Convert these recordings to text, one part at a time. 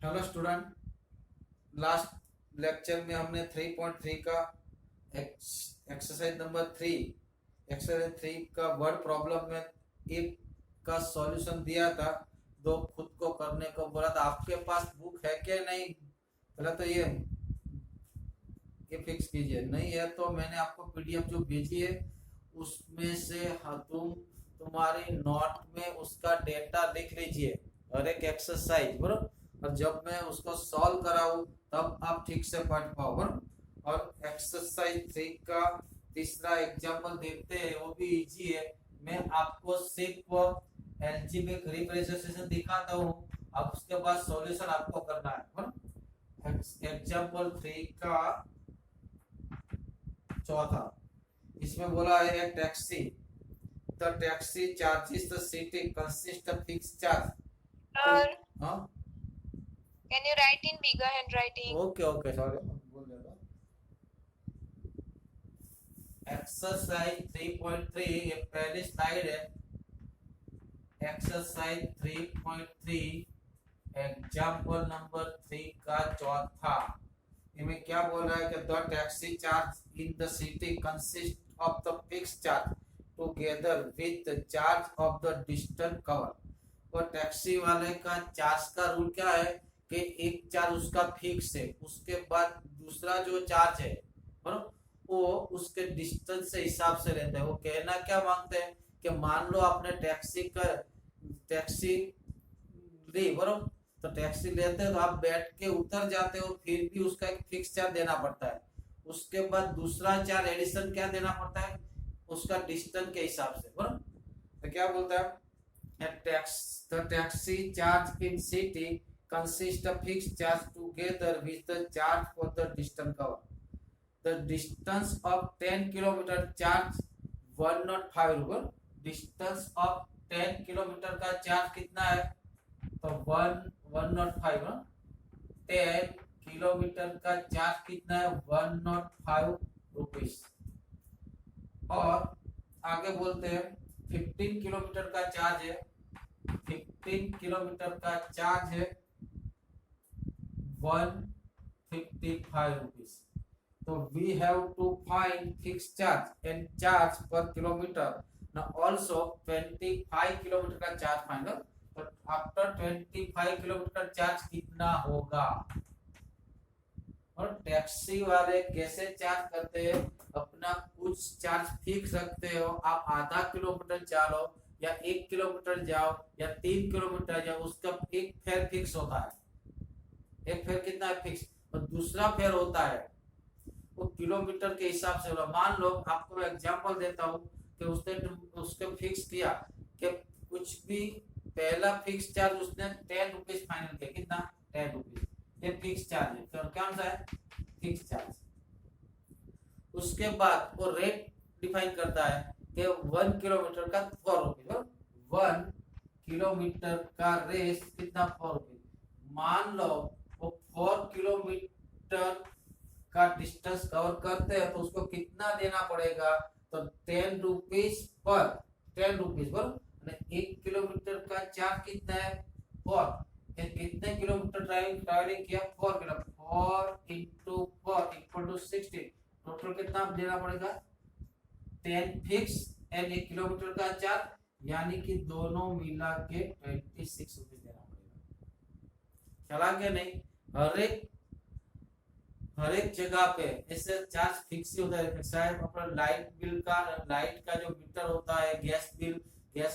Hello student, last lecture में हमने 3.3 का एक्सरसाइज नंबर 3 का वर्ड प्रॉब्लम में एक का सॉल्यूशन दिया था। दो खुद को करने को बोला था। आपके पास बुक है क्या? नहीं, पहले तो ये फिक्स कीजिए। नहीं है तो मैंने आपको पीडीएफ जो भेजी है उसमें से तुम्हारी नोट में उसका डेटा लिख लीजिए और एक एक्सरसाइज बराबर। और जब मैं उसको सॉल्व कराऊं तब आप ठीक से पढ़ पाओ बराबर। और एक्सरसाइज 3 का तीसरा एग्जाम्पल देखते हैं, वो भी इजी है। मैं आपको सिर्फ एलजीब्रिक रिप्रेजेंटेशन दिखाता हूँ, अब उसके बाद सॉल्यूशन आपको करना है बराबर। एग्जाम्पल 3 का चौथा, इसमें बोला है एक taxi, the taxi charges the city consist of fix charge. Sir, हाँ, can you write in bigger handwriting? Okay okay, sorry बोल देता। एक्सरसाइज 3.3 ये पहली स्लाइड है। एक्सरसाइज 3.3 एग्जाम्पल नंबर 3 का चौथा। इनमें क्या बोल रहा है कि the taxi charge in the city consist of the fix charge together with the charge of the distance cover. और टैक्सी वाले का चार्ज का रूल क्या है कि एक चार्ज उसका फिक्स है, उसके बाद दूसरा जो चार्ज है बराबर, वो उसके डिस्टेंस से हिसाब से रहता है। वो कहना क्या मांगते हैं कि मान लो आपने टैक्सी ली बराबर, तो टैक्सी लेते हो तो आप बैठ के उतर जाते हो, फिर भी उसका एक फिक्स चार्ज देना पड़ता है। उसके बाद दूसरा चार्ज एडिशन क्या देना पड़ता है, उसका डिस्टेंस के हिसाब से बराबर। तो क्या बोलता है, the taxi charge in city consists of fixed charge together with the charge for the distance cover. The distance of 10 kilometer charge 105 रुपये। डिस्टेंस ऑफ 10 किलोमीटर का चार्ज कितना है, तो 105 ना। 10 किलोमीटर का चार्ज कितना है, 105 रुपीज। और आगे बोलते हैं 15 किलोमीटर का चार्ज है, 15 किलोमीटर का चार्ज है 155 रुपीज। तो we have to find fix charge and charge per kilometre ना, ऑल्सो 25 किलोमीटर का चार्ज फाइंड। तो आफ्टर 25 किलोमीटर चार्ज कितना होगा। और टैक्सी वाले कैसे चार्ज करते हैं, अपना कुछ चार्ज फिक्स रखते हो। आप आधा किलोमीटर चलो या 1 किलोमीटर जाओ या 3 किलोमीटर जाओ, उसका एक फेयर फिक्स होता है। एक फेयर कितना है, फिक्स। और दूसरा फेयर होता है वो किलोमीटर के हिसाब से होगा। मान लो आपको एग्जांपल देता हूँ कि उसने उसके फिक्स किया कि कुछ भी पहला फिक्स चार्ज उसने 10 रुपीज फाइनल किया, कितना 10 रुपीज, ये फिक्स चार्ज है। तो क्या सा है, फिक्स चार्ज। उसके बाद वो रेट डिफाइन करता है कि 1 किलोमीटर का 4 रुपीज। 1 किलोमीटर का रेस कितना, 4 रुपीज। मान लो वो 4 किलोमीटर का डिस्टेंस कवर करते हैं तो उसको कितना देना पड़ेगा, तो 10 rupees per 10 rupees per 1 kilometre का चार्ज कितना है, 4। कितने किलोमीटर ट्रैवलिंग किया, 4 kilometre. 4 into 4 equal to 16। Total कितना देना पड़ेगा, 10 फिक्स एंड 1 किलोमीटर का चार्ज, यानी कि दोनों मिला के 26 रुपीज देना पड़ेगा। चला के नहीं, हर एक जगह पे ऐसे चार्ज फिक्स ही होता है। शायद अपना लाइट का जो मीटर होता है, गैस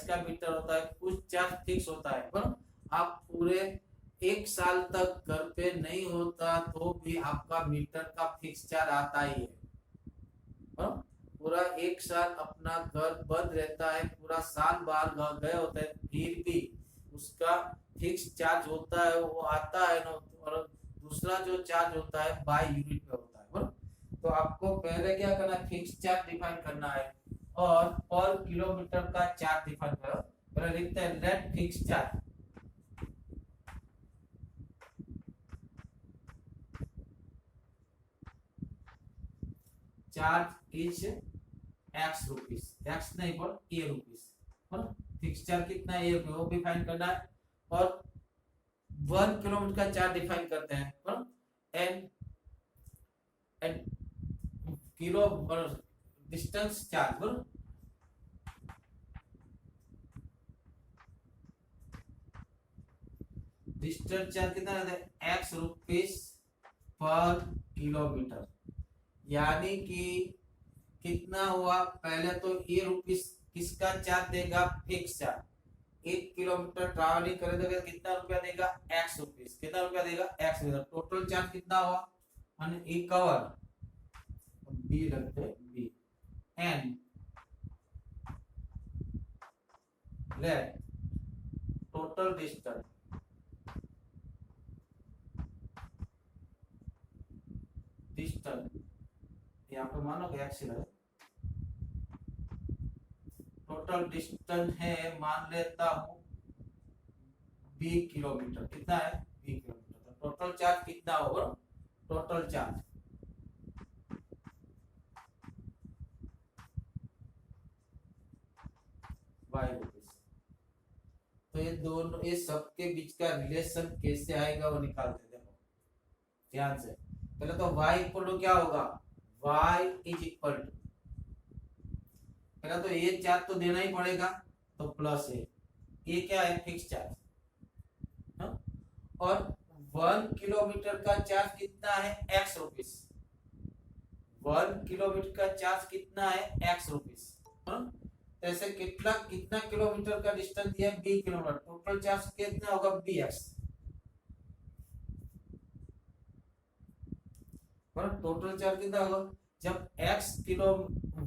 का मीटर होता है, कुछ चार्ज फिक्स होता है। पर आप पूरे 1 साल तक घर पे नहीं होता तो भी आपका मीटर का फिक्स चार्ज आता ही है। पर पूरा 1 साल अपना घर बंद रहता है, पूरा साल बाहर गए होते हैं, फिर भी उसका फिक्स चार्ज होता है, वो आता है ना। और दूसरा जो चार्ज होता है बाय यूनिट पे होता है बराबर। तो आपको पहले क्या करना है, फिक्स चार्ज डिफाइन करना है और पर किलोमीटर का चार्ज डिफाइन करो। पहले लिखते हैं let fix charge charge is X rupees, X नहीं पर ए रुपीज। फिक्स चार्ज कितना है, वो भी फाइंड करना है। और 1 किलोमीटर का चार्ज डिफाइन करते हैं, N N kilo distance charge, बरोबर। डिस्टेंस चार्ज कितना रहता है, एक्स रुपीस पर किलोमीटर, यानी कि कितना हुआ, पहले तो ये रुपीस किसका चार्ज देगा, फिक्स चार्ज। 1 किलोमीटर ट्रैवलिंग करेगा तो कितना रुपया देगा, एक्स रुपीस, कितना रुपया देगा, एक्स रुपया। टोटल चार्ज कितना हुआ, माने ई कवर बी रखते B N let total distance यहाँ पे मानो एक्स है, टोटल डिस्टेंस है, मान लेता हूं बी किलोमीटर, कितना है, बी किलोमीटर। तो टोटल चार्ज कितना होगा, टोटल चार्ज वाई रुपीस। तो ये दोनों, ये सबके बीच का रिलेशन कैसे आएगा वो निकालते हैं, देखो ध्यान से। पहले तो y इक्वल टू क्या होगा, y इज इक्वल टू, पहले तो ये चार्ज तो देना ही पड़ेगा, तो प्लस ये क्या है, फिक्स चार्ज, और 1 किलोमीटर का चार्ज कितना है, एक्स रुपीस। 1 किलोमीटर का चार्ज कितना है, एक्स रुपीस। ऐसे कितना कितना किलोमीटर का डिस्टेंस दिया, बी किलोमीटर, टोटल चार्ज कितना होगा, बी एक्स। टोटल चार्ज कितना होगा, जब x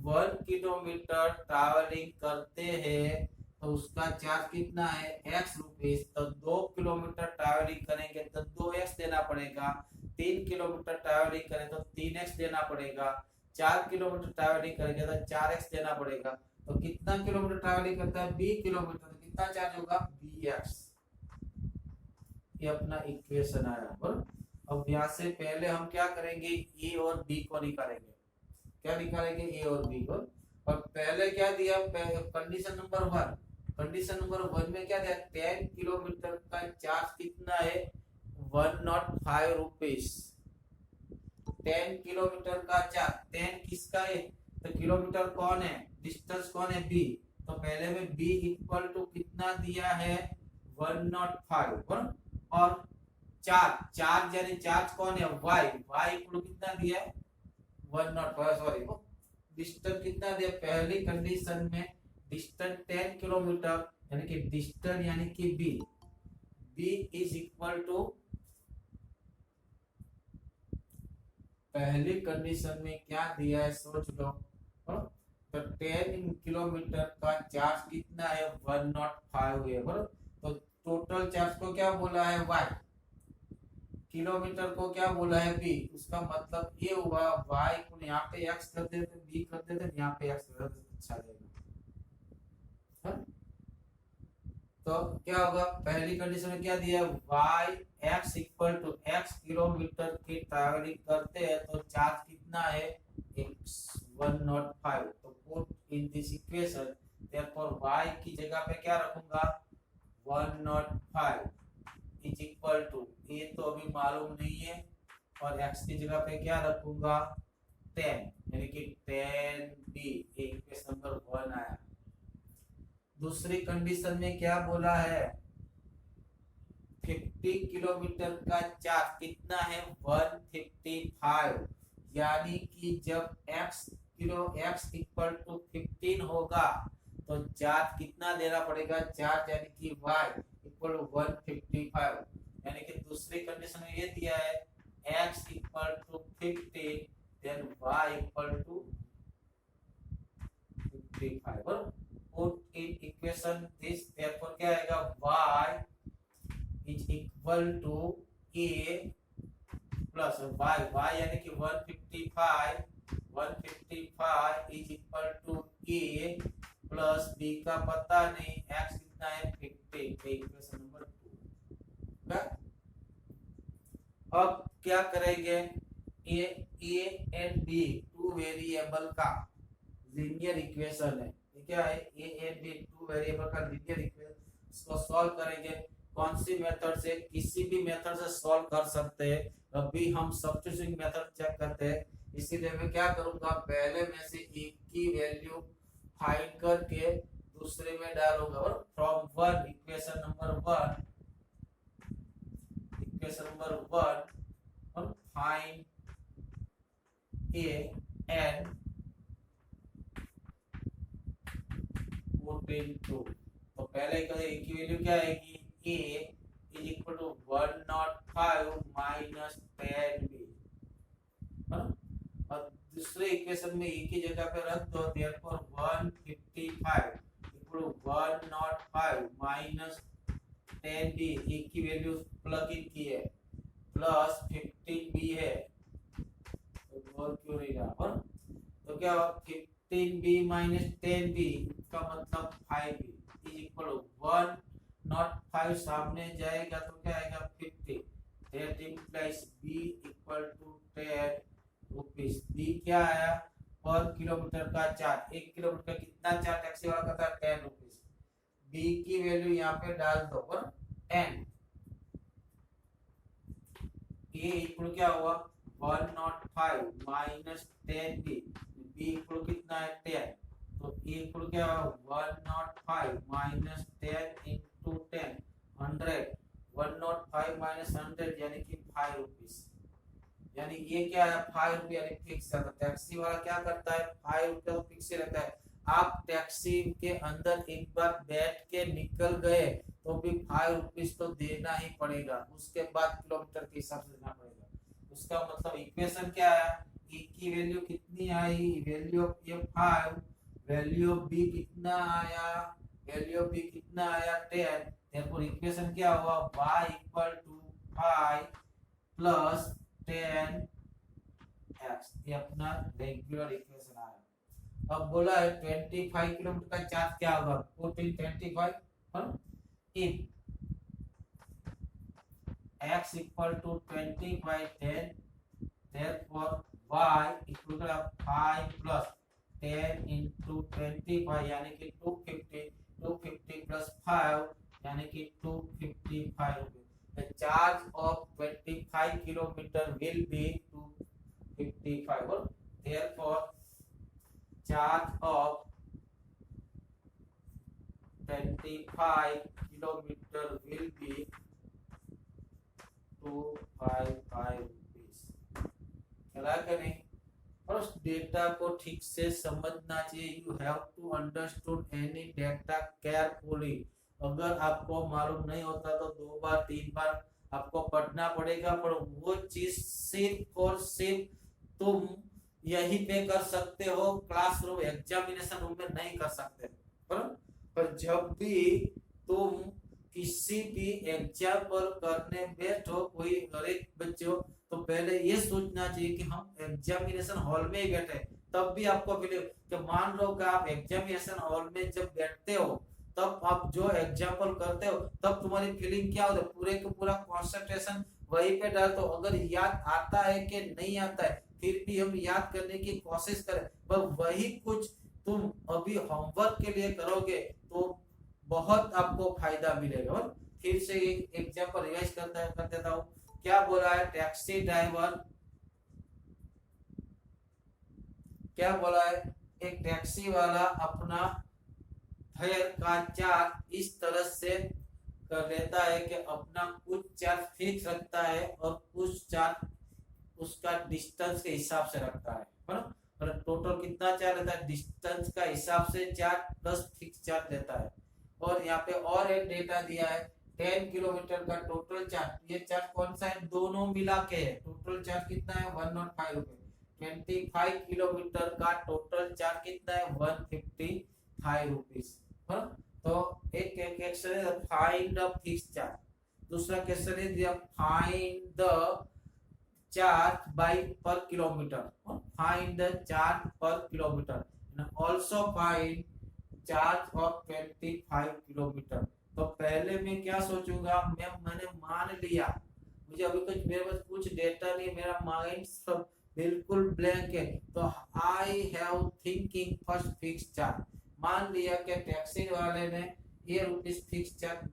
1 किलोमीटर ट्रैवलिंग करते हैं तो उसका चार्ज कितना है, एक्स रुपीस। तो 2 किलोमीटर ट्रैवलिंग करेंगे तो 2x देना पड़ेगा, 3 किलोमीटर ट्रैवलिंग करें तो 3x देना पड़ेगा, 4 किलोमीटर ट्रैवलिंग करेंगे तो 4x देना पड़ेगा। तो कितना किलोमीटर ट्रैवलिंग करता है, b किलोमीटर, तो कितना चार्ज होगा, bx। ये अपना इक्वेशन आया, बराबर। अब यहाँ से पहले हम क्या करेंगे, ए और बी को निकालेंगे, क्या निकालेंगे, ए और बी को। और पहले क्या दिया, कंडीशन नंबर 1, कंडीशन नंबर 1 में क्या दिया, 10 किलोमीटर का चार्ज कितना है, 105 रुपीस। 10 किलोमीटर का चार्ज, 10 किसका है, तो किलोमीटर कौन है, डिस्टेंस कौन है, बी। तो पहले में बी इक्वल टू कितना दिया है, 105, और चार्ज यानी चार्ज कौन है, y इक्वल कितना दिया है, 105, सॉरी डिस्टेंस कितना दिया, पहली कंडीशन में डिस्टेंस 10 किलोमीटर, यानी कि डिस्टेंस यानी कि b इज इक्वल टू, पहली कंडीशन में क्या दिया है, सोच लो। तो 10 किलोमीटर का चार्ज कितना है, 105 है, बराबर। तो टोटल चार्ज को क्या बोला है, y, किलोमीटर को क्या बोला है, बी। उसका मतलब ये हुआ, y को यहाँ पे x कर देते, b कर देते, यहाँ पे x कर देते, अच्छा रहेगा। तो क्या होगा, पहली कंडीशन में क्या दिया, y x equal to x kilometre की ट्रैवलिंग करते हैं तो चार्ज कितना है, 105। तो put in this equation, therefore y की जगह पे क्या रखूंगा, 105 इज इक्वल टू, ये तो अभी मालूम नहीं है, और x की जगह पे क्या रखूंगा, 10, यानी कि 10b, इक्वेशन नंबर 1 आया। दूसरी कंडीशन में क्या बोला है, 50 किलोमीटर का चार्ज कितना है, 155, यानी कि जब x इक्वल टू 15 होगा तो चार्ज कितना देना पड़ेगा, चार्ज यानी कि y इक्वल टू 155, यानी कि दूसरी कंडीशन में ये दिया है, x equal to 15 then y equal to 55। Put in equation this, therefore क्या आएगा, y is equal to a plus y यानी कि 155 is equal to a plus b का पता नहीं, x कितना है, 50, इक्वेशन नंबर 2। अब क्या करेंगे, a एंड b, 2 वेरिएबल का लीनियर इक्वेशन है, क्या है, a एंड b 2 वेरिएबल का लीनियर इक्वेशन, इसको सॉल्व करेंगे। कौन सी मेथड से, किसी भी मेथड से सॉल्व कर सकते हैं। अभी हम सब्स्टिट्यूशन मेथड चेक करते हैं, इसीलिए मैं क्या करूंगा, पहले में से एक की वैल्यू फाइंड करके दूसरे में डालूंगा। और from one, equation number one और find a and put in two. तो पहले का ए की वैल्यू क्या आएगी, a is equal to 105 minus 10b, और दूसरे इक्वेशन में ए की जगह पे रख दो, therefore 155 equal to 105 minus 10b, A की वैल्यू प्लग इन की है, प्लस 15b है, तो और क्यों नहीं रहा, तो क्या होगा 15b माइनस 10b का मतलब 5b is equal to 1 not 5 सामने जाएगा तो क्या आएगा 50, that implies b equal to 10 rupees. b क्या आया, पर किलोमीटर का चार्ज, 1 किलोमीटर कितना चार्ज टैक्सी वाला कहता है 10 रुपीस। b की वैल्यू यहाँ पे डाल दो, पर 10, a इक्वल क्या हुआ 105 माइनस 10b, b इक्वल कितना है 10, तो a इक्वल क्या हुआ 105 माइनस 10 इंटू 10 100, 105 माइनस 100 यानी कि 5 रुपीस, यानी ये क्या है 5 रुपये, यानी फिक्स है। तो टैक्सी वाला क्या करता है 5 रुपये तो फिक्स रहता है। आप टैक्सी के अंदर एक बार बैठ के निकल गए तो भी 5 रुपीस तो देना ही पड़ेगा, उसके बाद किलोमीटर के हिसाब से देना पड़ेगा। उसका मतलब इक्वेशन क्या है, ए की वैल्यू कितनी आई, value of a 5, value of b कितना आया, वैल्यू ऑफ बी कितना आया 10, therefore इक्वेशन क्या हुआ y equal to 5 plus 10 x, ये अपना रेगुलर इक्वेशन आया। अब बोला है 25 किलोमीटर का चार्ज क्या होगा, पुट इन 25 और if x equal to 20 by 10, therefore y equal to 5 plus 10 into 25 यानी कि 250, 250 plus 5 यानी कि 255 रुपए। The charge of 25 kilometer will be 255, और therefore charge of 25 kilometer will be 255 rupees। चला कि नहीं। और उस डेटा को ठीक से समझना चाहिए। You have to understood any data carefully. अगर आपको मालूम नहीं होता तो 2 बार 3 बार आपको पढ़ना पड़ेगा, पर वो चीज सिर्फ और सिर्फ तुम यहीं पे कर सकते हो, क्लासरूम एग्जामिनेशन रूम में नहीं कर सकते। पर जब भी तुम किसी भी एग्जाम्पल करने बैठो, कोई गरीब बच्चे हो, तो पहले ये सोचना चाहिए कि हम एग्जामिनेशन हॉल में ही बैठे, तब भी आपको फीलिंग कि मान लो कि आप एग्जामिनेशन हॉल में जब बैठते हो तब आप जो एग्जाम्पल करते हो तब तुम्हारी फीलिंग क्या होती है, पूरे का पूरा कंसंट्रेशन वहीं पे डालते हो। अगर याद आता है कि नहीं आता है फिर भी हम याद करने की कोशिश करें, पर वही कुछ तुम अभी होमवर्क के लिए करोगे तो बहुत आपको फायदा मिलेगा। और फिर से एक एग्जांपल रिवाइज कर देता हूँ। क्या बोला है टैक्सी ड्राइवर, क्या बोला है, एक टैक्सी वाला अपना फेयर का चार्ज इस तरह से कर लेता है कि अपना कुछ चार्ज फिक्स रखता है और कुछ चार्ज उसका डिस्टेंस के हिसाब से रखता है, और टोटल कितना चार्ज रहता है डिस्टेंस का हिसाब से चार्ज प्लस फिक्स चार्ज देता है। और यहाँ पे और एक डेटा दिया है 10 किलोमीटर का टोटल चार्ज, ये चार्ज कौन सा है, दोनों मिला के है। टोटल चार्ज कितना है 105 रुपए। 25 किलोमीटर का टोटल चार्ज कितना है 155 रुपीस। तो एक क्वेश्चन है फाइंड द फिक्स चार्ज, दूसरा क्वेश्चन है दिया फाइंड द चार्ज बाय पर kilometre, find the charge per kilometre, also find charge of 25 kilometre. तो पहले मैं क्या सोचूंगा, मैंने मान लिया, मुझे अभी कुछ मेरे पास कुछ डेटा नहीं, मेरा माइंड सब बिल्कुल ब्लैंक है, तो I have thinking first fix charge. मान लिया कि टैक्सी वाले ने ये रुपीस फिक्स चार्ज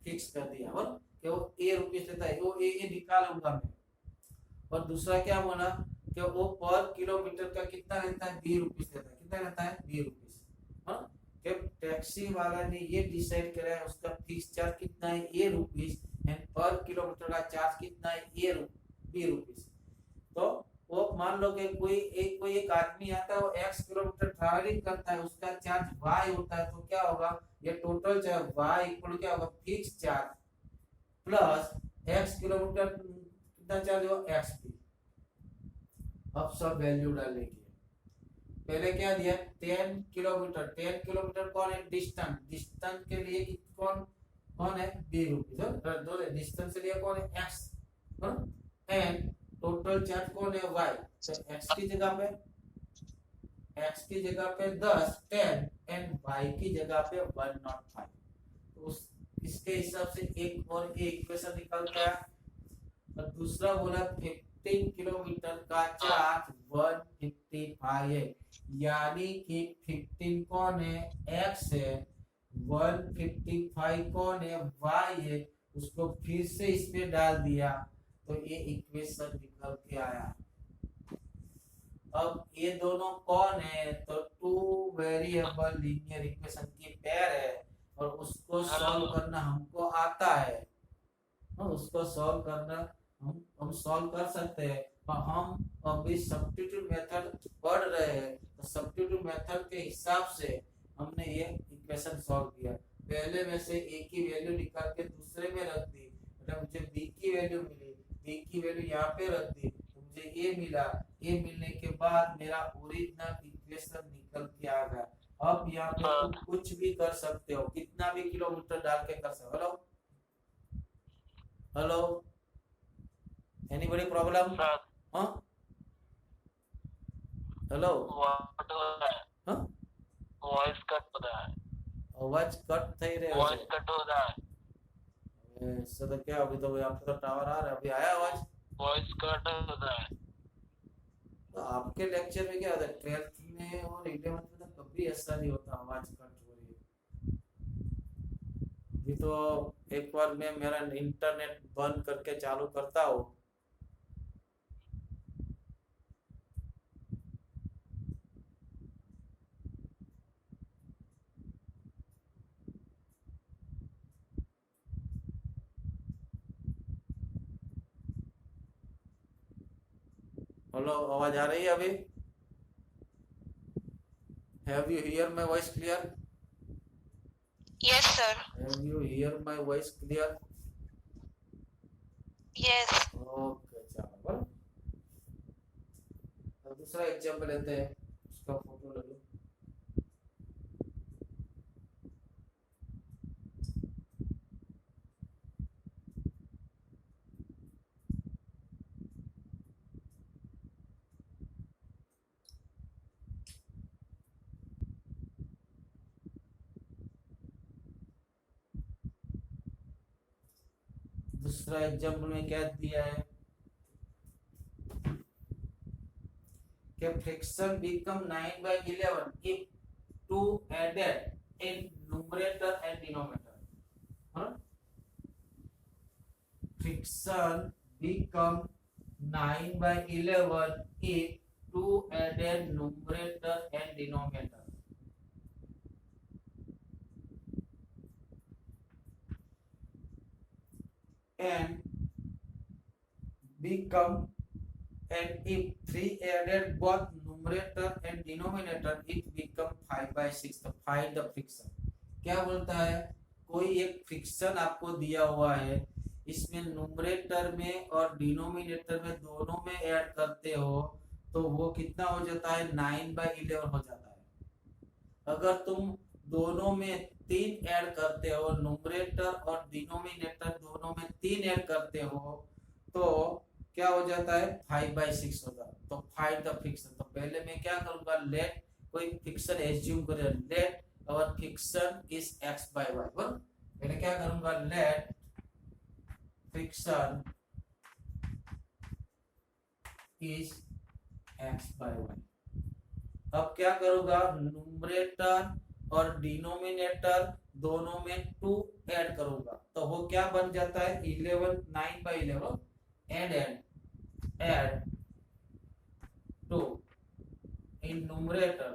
फिक्स कर दिया और कि वो ए रुपीस लेता है, वो ए निकालूंगा मैं। और दूसरा क्या बोला कि वो पर किलोमीटर का कितना लेता है, 20 रुपीस लेता है। कितना लेता है, 20 रुपीस। हाँ, कि टैक्सी वाला ने ये डिसाइड करा है उसका फिक्स चार्ज कितना है, ए रुपीस, एंड पर किलोमीटर का चार्ज कितना है, ए 20 रुपीस। तो वो मान लो कि कोई एक आदमी आता है, वो x किलोमीटर ट्रैवलिंग करता है, उसका चार्ज y होता है, तो क्या होगा, ये टोटल चार्ज y इक्वल क्या होगा, fix charge plus x kilometre कितना चार्ज होगा, x भी। अब सब वैल्यू डालेंगे। पहले क्या दिया, 10 किलोमीटर। 10 किलोमीटर कौन है, डिस्टेंस। डिस्टेंस के लिए कौन कौन है, 20 रुपीस। दो डिस्टेंस के लिए कौन है, x। एंड टोटल चार्ज कौन है, y। तो x की जगह पे 10 10 एंड y की जगह पे 105। तो इसके हिसाब से एक और एक इक्वेशन निकल गया। और दूसरा बोला 15 किलोमीटर का चार्ज 155 है, यानी कि 15 कौन है, x है, 155 कौन है, y है। उसको फिर से इसमें डाल दिया तो ये इक्वेशन निकल के आया। अब ये दोनों कौन है, तो टू वेरिएबल लीनियर इक्वेशन की पेयर है, और उसको सॉल्व करना हमको आता है। उसको सॉल्व करना हम सॉल्व कर सकते हैं। और हम अभी सब्स्टिट्यूट मेथड पढ़ रहे हैं, तो सब्स्टिट्यूट मेथड के हिसाब से हमने ये इक्वेशन सॉल्व किया। पहले में से a की वैल्यू निकाल के दूसरे में रख दी, मतलब मुझे b की वैल्यू मिली, b की वैल्यू यहाँ पे रख दी, तो मुझे a मिला। a मिलने के बाद मेरा ओरिजिनल इक्वेशन निकल के आ गया। अब यहाँ पे तुम कुछ भी कर सकते हो, कितना भी किलोमीटर डाल के कर सकते हो। Hello, anybody problem? हाँ, हेलो, हाँ, वॉइस कट हो रहा है, आवाज कट થઈ રહ્યો वॉइस છે। कट हो रहा है, ऐसा तो क्या, अभी तो यहाँ पे तो टावर आ रहा है, अभी आया आवाज। वॉइस कट हो रहा है। तो आपके लेक्चर में क्या होता है, 12th में और 11th में तो कभी ऐसा नहीं होता आवाज कट हो रही है। अभी तो एक बार मैं मेरा इंटरनेट बंद करके चालू करता हूँ। हेलो, आवाज आ रही है अभी? Have you here my voice clear? Yes, sir. Have you here my voice clear? Yes. Okay, चलो बोलो। अब दूसरा एग्जांपल लेते हैं, उसका फोटो ले लो। दूसरा एग्जांपल में क्या दिया है कि friction become 9/11 if 2 added in numerator and denominator। हाँ, friction become 9/11 if 2 added numerator and denominator। and become and if 3 added both numerator and denominator it become 5/6। तो फाइंड द फ्रिक्शन। क्या बोलता है, कोई एक फ्रिक्शन आपको दिया हुआ है, इसमें न्यूमरेटर में और डिनोमिनेटर में दोनों में ऐड करते हो तो वो कितना हो जाता है, 9/11 हो जाता है। अगर तुम दोनों में 3 ऐड करते हो, न्यूमरेटर और डिनोमिनेटर दोनों में 3 ऐड करते हो, तो क्या हो जाता है, 5/6 होगा। तो फाइंड द फ्रिक्शन। तो पहले मैं क्या करूंगा, लेट कोई फ्रिक्शन एज्यूम करे, let our friction is x/y। पहले क्या करूंगा, लेट फ्रिक्शन इज x/y। अब क्या करूंगा, न्यूमरेटर और डिनोमिनेटर दोनों में 2 ऐड करूंगा। तो वो क्या बन जाता है 11 9 by 11 add 2 in numerator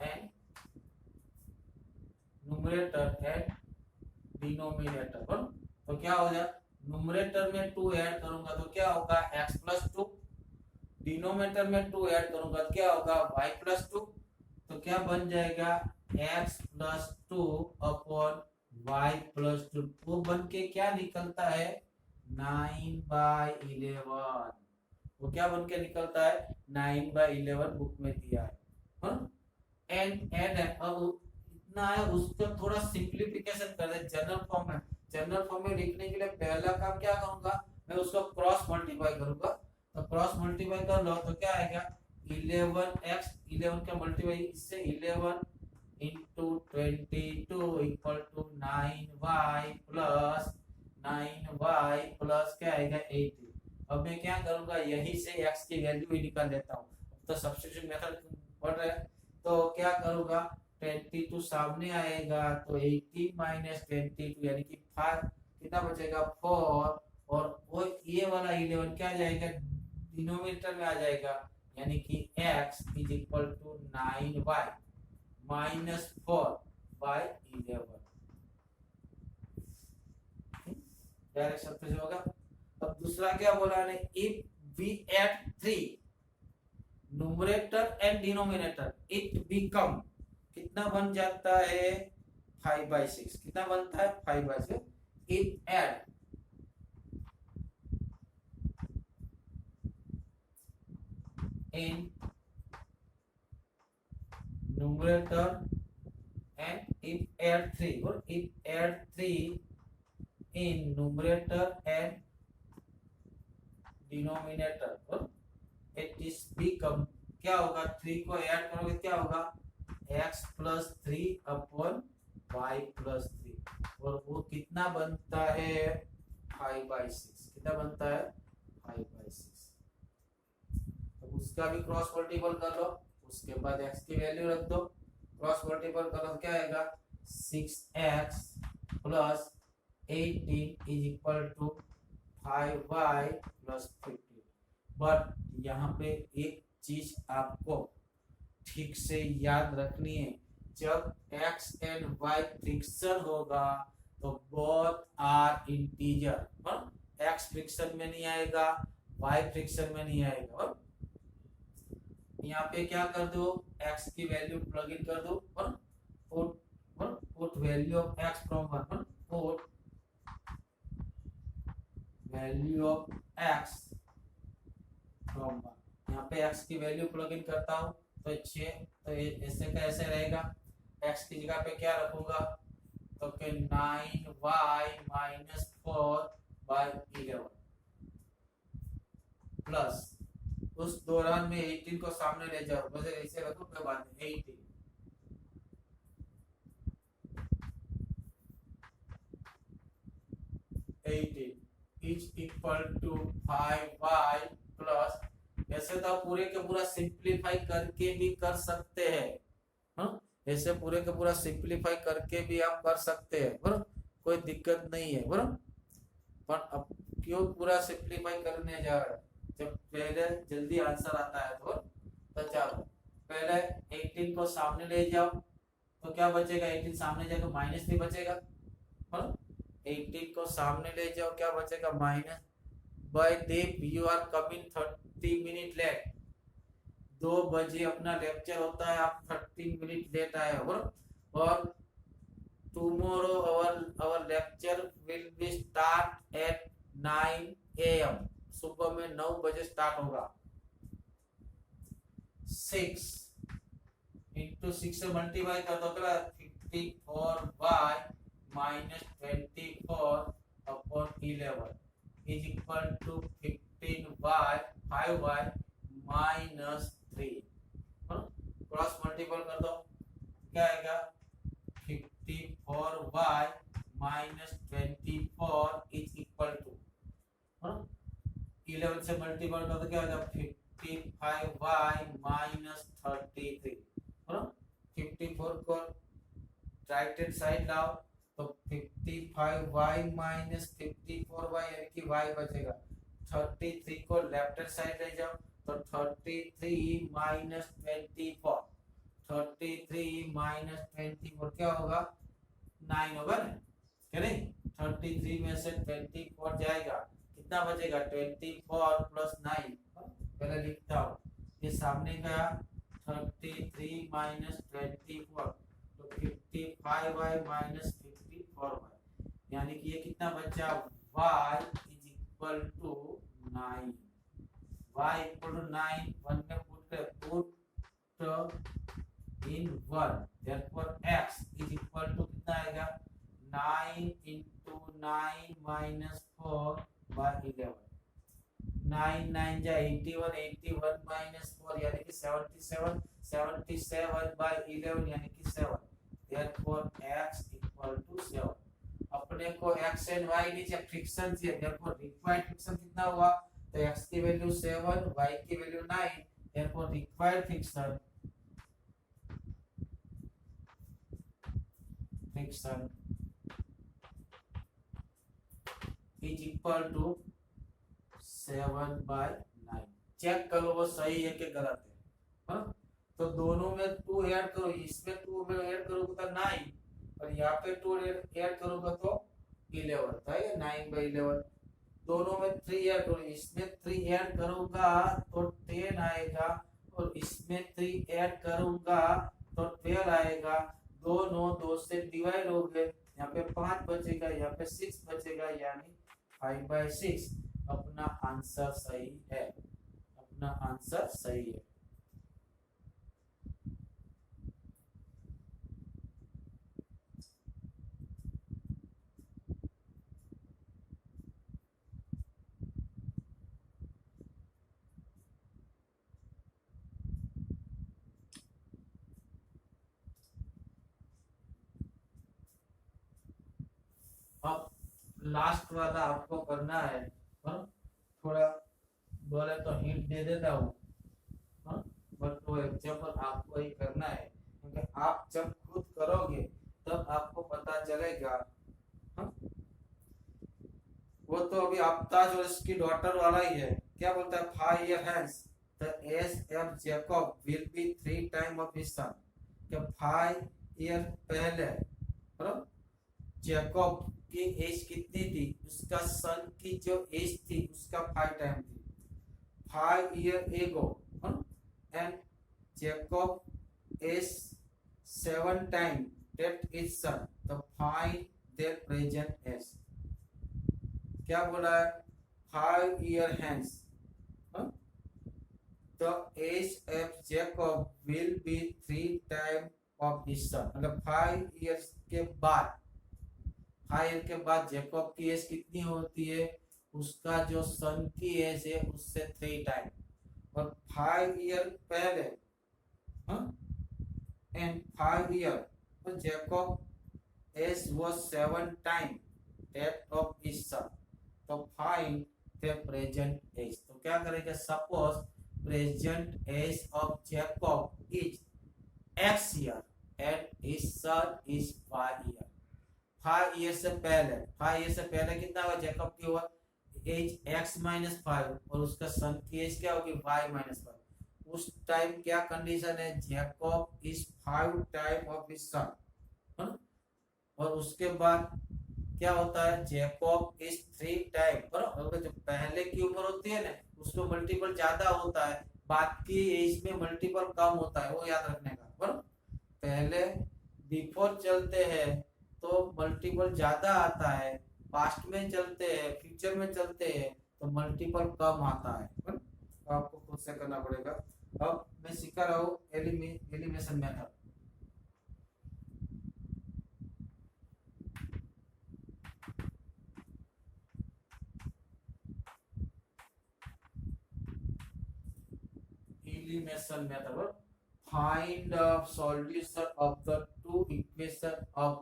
and denominator. तो क्या हो जाए न्यूमरेटर में 2 ऐड करूंगा तो क्या होगा x प्लस 2, डिनोमिनेटर में 2 ऐड करूंगा तो क्या होगा y प्लस 2। तो क्या बन जाएगा x plus 2 upon y plus 2। वो बन के क्या निकलता है 9 by 11। वो क्या बन के निकलता है 9 by 11 बुक में दिया है। एंड अब इतना है उसको थोड़ा सिंप्लीफिकेशन कर दे जनरल फॉर्म में। जनरल फॉर्म में लिखने के लिए पहला काम क्या करूंगा मैं उसको क्रॉस मल्टीप्लाई करूंगा। तो क्रॉस मल्टीप्लाई कर लो तो क्या आएगा 11x 11 का मल्टीप्लाई इससे 11 into 22 equal to 9y plus क्या आएगा 80। अब मैं क्या करूंगा यही से x की वैल्यू ही निकाल लेता हूँ। तो सब्स्टिट्यूशन मेथड पढ़ रहे हैं तो क्या करूंगा 22 सामने आएगा तो 18 माइनस 22 यानी कि 5 कितना बचेगा 4 और वो ये वाला 11 क्या आ जाएगा डिनोमिनेटर में आ जाएगा यानी कि x is equal to 9y minus 4 by 11। Direct substitution होगा। अब दूसरा क्या बोला ने if we add 3 numerator and denominator it become कितना बन जाता है 5/6। कितना बनता है 5/6। If add in numerator and if add 3 or if add 3 in numerator and denominator और it is become क्या होगा 3 को ऐड करोगे क्या होगा x plus 3 upon y plus 3 और वो कितना बनता है 5/6। कितना बनता है 5/6। तो उसका भी क्रॉस मल्टीपल कर लो उसके बाद x की वैल्यू रख दो क्रॉस मल्टीपल करो क्या आएगा 6x plus 18 is equal to 5y plus 15। But यहाँ पे एक चीज आपको ठीक से याद रखनी है जब x एंड y फ्रिक्शन होगा तो both are integer. x friction में नहीं आएगा y फ्रिक्शन में नहीं आएगा। और यहाँ पे क्या कर दो x की वैल्यू प्लग इन कर दो और put value of x from 1 put value of x from 1। यहाँ पे x की वैल्यू प्लग इन करता हूँ तो 6 तो ऐसे का ऐसे रहेगा। x की जगह पे क्या रखूंगा तो कि 9y माइनस 4/11 प्लस उस दौरान में 18 को सामने ले जाओ बस ऐसे रखो कोई बात नहीं 18 is equal to 5y plus ऐसे तो पूरे के पूरा सिंप्लीफाई करके भी कर सकते हैं। हाँ ऐसे पूरे का पूरा सिंप्लीफाई करके भी आप कर सकते हैं बराबर कोई दिक्कत नहीं है बराबर। पर अब क्यों पूरा सिंप्लीफाई करने जा रहे हैं जब पहले जल्दी आंसर आता है तो चलो पहले 18 को सामने ले जाओ तो क्या बचेगा 18 सामने जाए तो -3 बचेगा। 18 को सामने ले जाओ क्या बचेगा minus by Dev you are coming 30 minute late. 2 बजे अपना लेक्चर होता है आप 30 मिनट लेट आए हो और tomorrow our lecture will be start at 9 AM सुबह में 9 बजे स्टार्ट होगा। 6 into 6 से मल्टीप्लाई कर दो क्या 54y minus 24 upon 11 is equal to 15y 5y minus 3। Cross multiple कर दो क्या आएगा 54y minus 24 is equal to 11 से मल्टीपल कर दो क्या आएगा 55y माइनस 33। 54 को राइट हैंड साइड लाओ तो 55y माइनस 54y यानी कि y बचेगा 33 को लेफ्ट हैंड साइड ले जाओ तो 33 माइनस 24 33 माइनस 24 क्या होगा 9 होगा ना क्या नहीं 33 में से 24 जाएगा कितना बचेगा 24 प्लस 9 पहले लिखता हूँ ये सामने का 33 माइनस 24 तो 55y माइनस 54y यानी कि ये कितना बचा y is equal to 9 y equal to 9 1 में put in 1 therefore x is equal to कितना आएगा 9 into 9 minus 4 by 11 9 9 जा 81 81 minus 4 यानी कि 77 77 by 11 यानी कि 7 therefore x equal to 7 अपने को x and y नीचे फ्रिक्शन चाहिए therefore required फ्रिक्शन कितना हुआ तो x की वैल्यू 7 y की value 9 therefore required friction is equal to 7 by 9 check करो वो सही है कि गलत है हाँ तो दोनों में 2 ऐड करो इसमें 2 में ऐड करोगे तो 9 और यहाँ पे 2 ऐड करोगे तो 11 था ये 9 by 11 दोनों में 3 ऐड करो इसमें 3 ऐड करूंगा तो 10 आएगा और इसमें 3 ऐड करूंगा तो 12 आएगा दोनों 2 से डिवाइड हो गए यहाँ पे 5 बचेगा यहाँ पे 6 बचेगा यानी 5 by 6 अपना आंसर सही है अपना आंसर सही है अब लास्ट वाला आपको करना है हाँ? थोड़ा बोले तो हिंट दे देता हूँ हाँ? बट वो एग्जाम्पल आपको ही करना है क्योंकि आप जब खुद करोगे तब आपको पता चलेगा हाँ? वो तो अभी आफ्ताज और इसकी डॉटर वाला ही है क्या बोलता है 5 year hence the age of Jacob will be 3 times of his son क्या 5 year पहले बराबर जैकब की एज कितनी थी उसका सन की जो एज थी उसका 5 टाइम थी 5 year ago and Jacob is 7 times that his son तो find their present age क्या बोला है 5 year hence the age of Jacob will be 3 times of his son मतलब 5 years के बाद 5 year के बाद जैकब की एज कितनी होती है उसका जो सन की एज है उससे 3 टाइम और 5 year पहले एंड 5 year तो Jacob age was 7 time that of his son तो फाइंड द प्रेजेंट एज तो क्या करेंगे suppose present age of Jacob is x year and his son is 5 year 5 year से पहले कितना हुआ जैकब की हुआ एज x minus 5 और उसका सन की एज क्या होगी y minus 5 उस टाइम क्या कंडीशन है Jacob is 5 time of his सन और उसके बाद क्या होता है जैकब इज 3 टाइम और जो पहले की उम्र होती है ना उसको मल्टीपल ज्यादा होता है बाद की एज में मल्टीपल कम होता है वो याद रखने का बराबर पहले बिफोर चलते हैं तो मल्टीपल ज्यादा आता है पास्ट में चलते हैं फ्यूचर में चलते हैं तो मल्टीपल कम आता है तो आपको खुद से करना पड़ेगा अब मैं सिखा रहा हूँ elimination method elimination method find the solution of the two equation of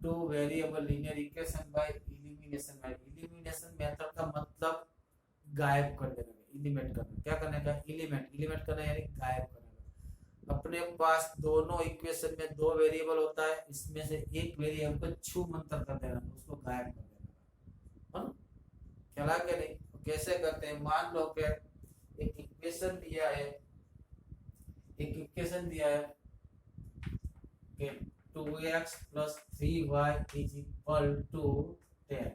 two variable linear equation by elimination method का मतलब गायब कर देना एलिमिनेट करना क्या करने का एलिमेंट करना यानी गायब करना अब अपने पास दोनों इक्वेशन में दो वेरिएबल होता है, इसमें से एक वेरिएबल को छू मंतर कर देना, उसको गायब कर देना, है ख्याल आ गया? नहीं तो कैसे करते हैं, मान लो कि एक इक्वेशन दिया है कि 2x plus 3y is equal to 10,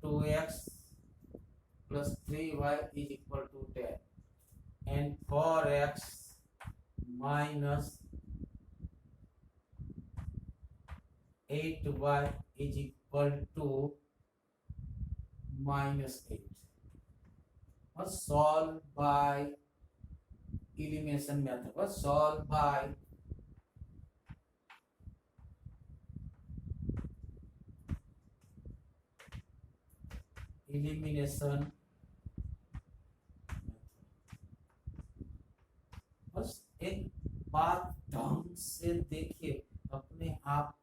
2x plus 3y is equal to 10 and 4x minus 8y is equal to minus 8 or solve by elimination method or solve by elimination बस एक बात ढंग से देखिए, अपने आप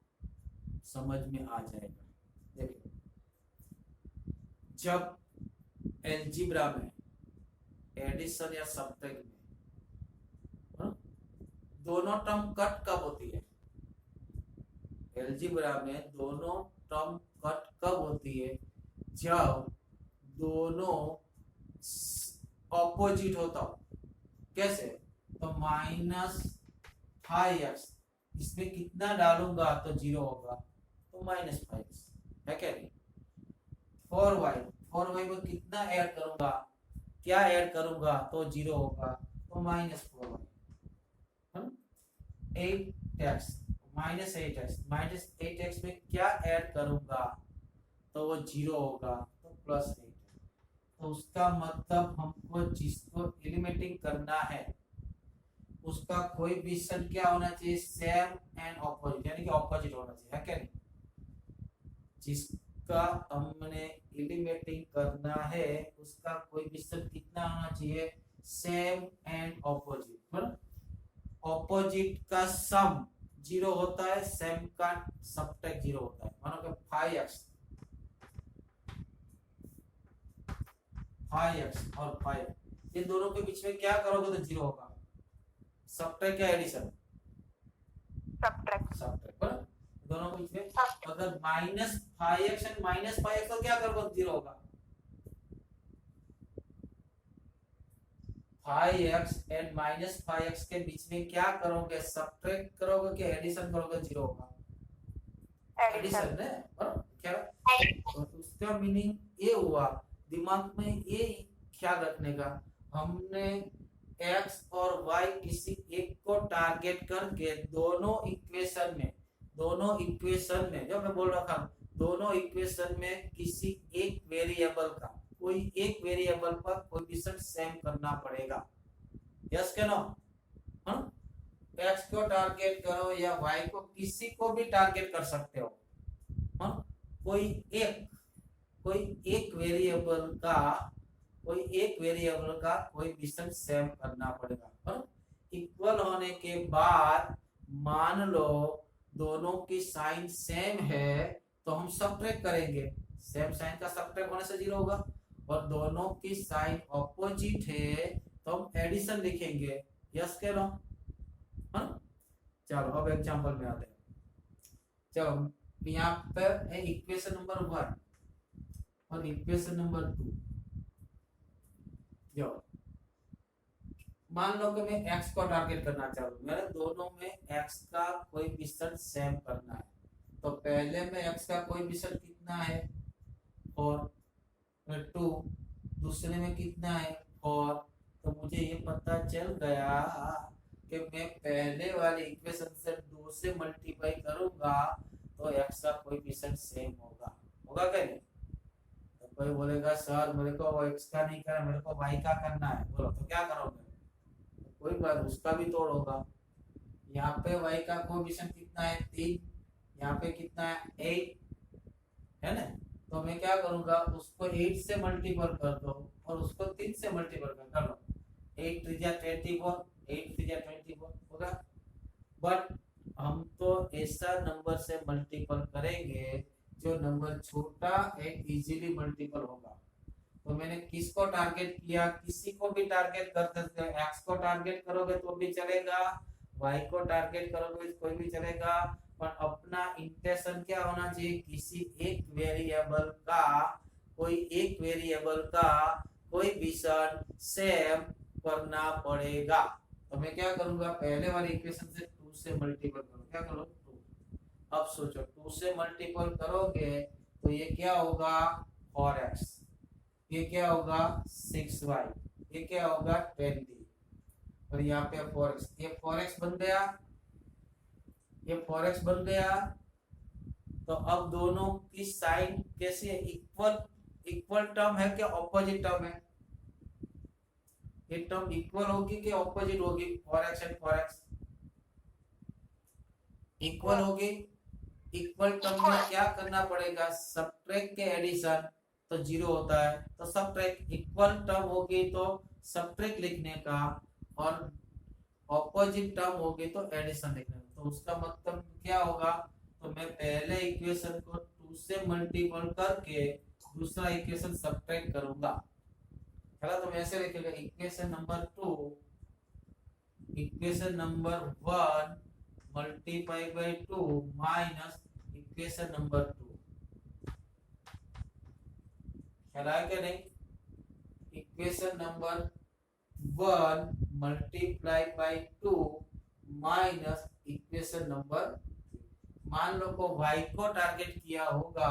समझ में आ जाएगा। देखिए, जब एलजीब्रा में एडिशन या सब्ट्रैक्ट में दोनों टर्म कट कब होती है, एलजीब्रा में दोनों टर्म कट कब होती है, जब दोनों ऑपोजिट होता हो। कैसे? तो -5x इसमें कितना डालूंगा तो 0 होगा, तो -5x है क्या नहीं। 4y में कितना ऐड करूंगा, क्या ऐड करूंगा तो 0 होगा, तो -4y। 8x में क्या ऐड करूंगा तो वो 0 होगा, तो +8। तो उसका मतलब हमको जिसको एलिमिनेटिंग करना है उसका कोई भी सन क्या होना चाहिए, सेम एंड ऑपोजिट, यानी कि ऑपोजिट होना चाहिए, है क्या नहीं। जिसका हमने एलिमिनेटिंग करना है उसका कोई भी सन कितना होना चाहिए, सेम एंड ऑपोजिट। ऑपोजिट का सम 0 होता है, सेम का सब्ट्रैक्ट 0 होता है। मानो कि 5x और 5 ये दोनों के बीच में क्या करोगे तो 0 होगा। सब्ट्रैक्ट या एडिशन, सब्ट्रैक्ट दोनों के बीच में अगर -5x एंड -5x तो क्या करोगे, 0 होगा। 5x एंड -5x के बीच में क्या करोगे, सब्ट्रैक्ट करोगे कि एडिशन करोगे, 0 होगा। एडिशन है क्या, तो उसका मीनिंग ये हुआ, दिमाग में ये ख्याल रखने का, हमने x और y किसी एक को टारगेट करके दोनों इक्वेशन में जो मैं बोल रहा था, दोनों इक्वेशन में किसी एक वेरिएबल का, कोई एक वेरिएबल पर पोजीशन सेम करना पड़ेगा। यस के नो, x को टारगेट करो या y को, किसी को भी टारगेट कर सकते हो। कोई एक वेरिएबल का कोई विषम सेम करना पड़ेगा। इक्वल होने के बाद मान लो दोनों की साइन सेम है तो हम सब्ट्रैक्ट करेंगे, सेम साइन का सब्ट्रैक्ट होने से 0 होगा। और दोनों की साइन ऑपोजिट है तो हम एडिशन लिखेंगे। यस कह रहा हूं। चलो अब एग्जांपल में आते हैं। चलो यहाँ पर है इक्वेशन नंबर 1 और इक्वेशन नंबर 2। जो मान लो कि मैं x को टारगेट करना चाहूँ, मेरे दोनों में x का कोई विषम सेम करना है, तो पहले में x का कोई विषम कितना है 4, 2, दूसरे में कितना है 4। तो मुझे ये पता चल गया कि मैं पहले वाले इक्वेशन से 2 से मल्टीप्लाई करूंगा तो x का कोई विषम सेम होगा क्या नहीं। कोई बोलेगा सर मेरे को x का नहीं करना, मेरे को y का करना है, बोलो तो क्या करोगे, कोई बात उसका भी तोड़ होगा। यहाँ पे y का कोएफिशिएंट कितना है 3, यहाँ पे कितना है 8 है ना। तो मैं क्या करूंगा, उसको 8 से मल्टीपल कर दो और उसको 3 से मल्टीपल कर लो। 8 3 जा 24, 8 3 जा 24 होगा। बट हम तो ऐसा नंबर से मल्टीपल करेंगे जो नंबर छोटा एंड इजीली मल्टीपल होगा। तो मैंने किसको टारगेट किया, किसी को भी टारगेट कर सकते हो, एक्स को टारगेट करोगे तो भी चलेगा, वाई को टारगेट करोगे तो कोई भी चलेगा, पर अपना इंटेंशन क्या होना चाहिए, किसी एक वेरिएबल का कोई विषय सेम करना पड़ेगा। तो मैं क्या करूंगा, पहले वाली इक्वेशन से 2 से मल्टीपल करूं, क्या करो 2। अब सोचो 2 से मल्टीपल करोगे तो ये क्या होगा 4x, ये क्या होगा 6y, ये क्या होगा 20, और यहाँ पे 4x, ये 4x बन गया, ये 4x बन गया। तो अब दोनों की साइन कैसी है, इक्वल टर्म है क्या ऑपोजिट टर्म है, ये टर्म इक्वल होगी कि ऑपोजिट होगी, 4x एंड 4x इक्वल होगी। इक्वल टर्म में क्या करना पड़ेगा, सबट्रैक्ट के एडिशन तो 0 होता है, तो सबट्रैक्ट, इक्वल टर्म होगी तो सबट्रैक्ट लिखने का, और ऑपोजिट टर्म होगी तो एडिशन लिखने का। तो उसका मतलब क्या होगा, तो मैं पहले इक्वेशन को 2 से मल्टीपल करके दूसरा इक्वेशन सबट्रैक्ट करूंगा। चलो तो ऐसे लिखेगा equation number 1 multiply by 2 minus equation number 2, चला क्या नहीं, equation number 1 multiply by 2 minus equation number, मान लो को y को टारगेट किया होगा,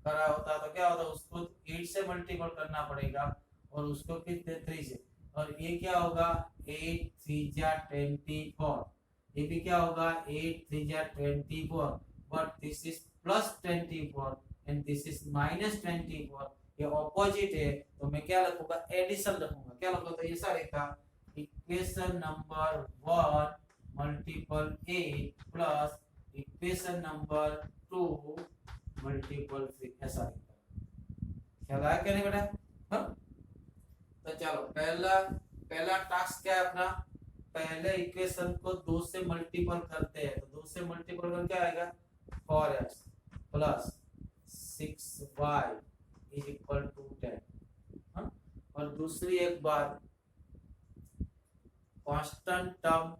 करा होता तो क्या होता, उसको 8 से मल्टीपल करना पड़ेगा और उसको कितने 3 से, और ये क्या होगा 8 3 जा 24, ये भी क्या होगा 8 3 जा 24, but this is plus 24 and this is minus 24, ये ऑपोजिट है, तो मैं क्या लिखूंगा एडिशन लिखूंगा, क्या लिखूंगा, तो ऐसा लिखा equation number 1 multiple 8 plus equation number 2 multiple 3, ऐसा लिखा, ख्याल आया क्या नहीं बेटा, हाँ? तो चलो पहला टास्क क्या है अपना, पहले इक्वेशन को 2 से मल्टीपल करते हैं, तो 2 से मल्टीपल कर क्या आएगा 4x plus 6y is equal to 10, हाँ? और दूसरी एक बात, कांस्टेंट टर्म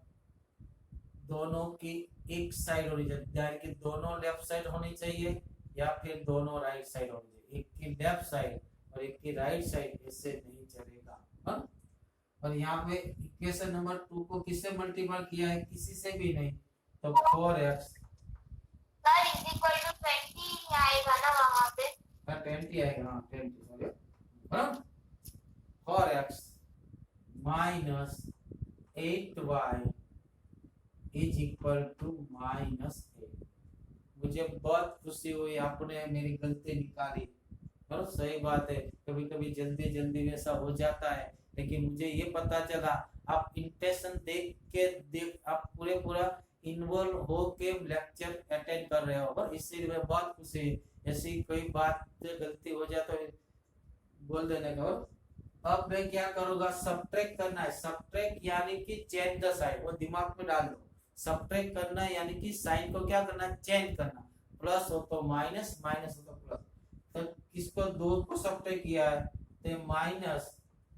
दोनों की एक साइड होनी चाहिए, यानी कि दोनों लेफ्ट साइड होनी चाहिए या फिर दोनों राइट साइड होनी चाहिए, एक की लेफ्ट साइड और एक की राइट साइड, इससे नहीं चलेगा, हाँ? और यहाँ पे इक्वेशन नंबर 2 को किससे मल्टीपल किया है, किसी से भी नहीं, तो 4x sir is equal to 20 आएगा ना वहां पे, 20 आएगा, हाँ 20 सॉरी, हाँ 4x minus 8y is equal to -8। मुझे बहुत खुशी हुई, आपने मेरी गलती निकाली, और सही बात है, कभी कभी जल्दी जल्दी वैसा हो जाता है, लेकिन मुझे ये पता चला आप इंटेंशन देख आप पूरा इन्वॉल्व हो के लेक्चर अटेंड कर रहे हो, और इससे मैं बहुत खुशी, ऐसी कोई बात गलती हो जाए तो बोल देने का। अब मैं क्या करूंगा, सबट्रैक्ट करना है, सबट्रैक्ट यानी कि चेंज द साइन, वो दिमाग में डाल दो, सबट्रैक्ट करना यानी कि साइन को क्या करना, चेंज करना, प्लस हो तो माइनस, माइनस हो तो प्लस, तो किसको 2 को सबट्रैक्ट किया है, तो माइनस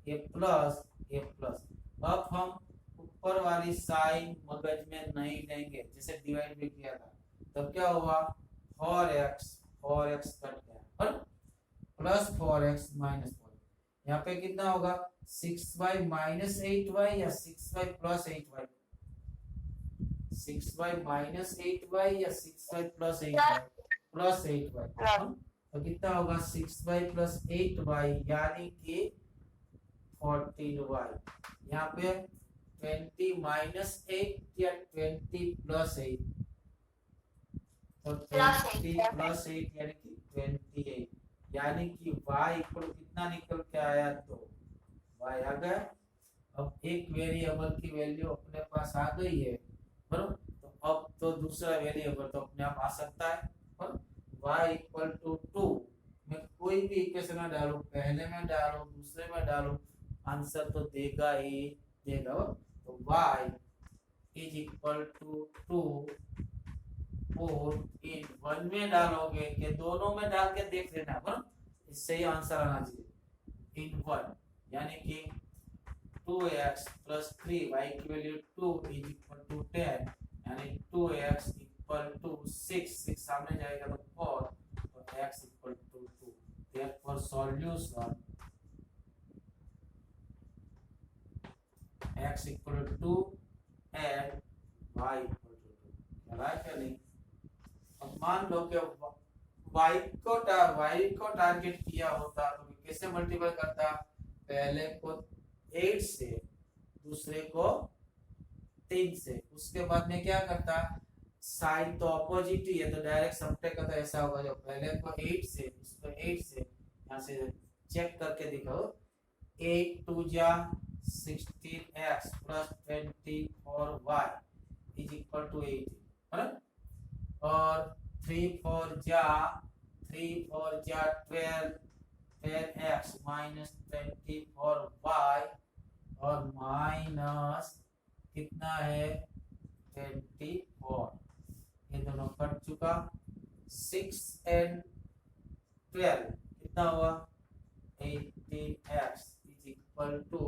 ये प्लस ये प्लस। अब हम ऊपर वाली साइन मगज में नहीं लेंगे, जैसे डिवाइड भी किया था, तब क्या हुआ 4x कट गया, और प्लस 4x माइनस 4, यहाँ पे कितना होगा 6y माइनस 8y या 6y plus 8y, 6y minus 8y या 6y plus 8y, plus 8y, तो कितना होगा 6y प्लस 8y यानी कि 14y, यहाँ पे 20 माइनस 8 या 20 प्लस 8, तो 20 प्लस 8 यानी कि 28, यानी कि y इक्वल कितना निकल के आया, तो y आ गया। अब एक वेरिएबल की वैल्यू अपने पास आ गई है, बराबर, तो अब तो दूसरा वेरिएबल तो अपने आप आ सकता है, और y इक्वल टू 2, मैं कोई भी इक्वेशन में डालूं, पहले में डालूं दूसरे में डालूं, आंसर तो देगा ही देगा, तो y is equal to 2 put in 1 में डालोगे कि दोनों में डाल के देख लेना, बराबर, इससे ही आंसर आना चाहिए, इन 1, यानी कि 2x प्लस 3y की वैल्यू 2 इज इक्वल टू 10, यानी 2x इक्वल टू 6 सामने जाएगा तो 4, तो x equal to 2। Therefore solution x equal to 2 and y equal to 2। क्या है क्या नहीं? अब मान लो कि y को टारगेट किया होता तो कैसे मल्टीप्लाई करता? पहले को 8 से, दूसरे को 3 से, उसके बाद में क्या करता? साइन तो अपोजिट ही है तो डायरेक्ट सब्ट्रैक्ट करता। ऐसा होगा जो पहले को 8 से, उसको 8 से, यहाँ से चेक करके दिखाओ। 8 2 जा 16x plus 24y is equal to 18, है ना? और 3 4 जा 12 10x माइनस 24y और माइनस कितना है 24, ये दोनों कट चुका। 6 and 12 कितना हुआ 18x इज इक्वल टू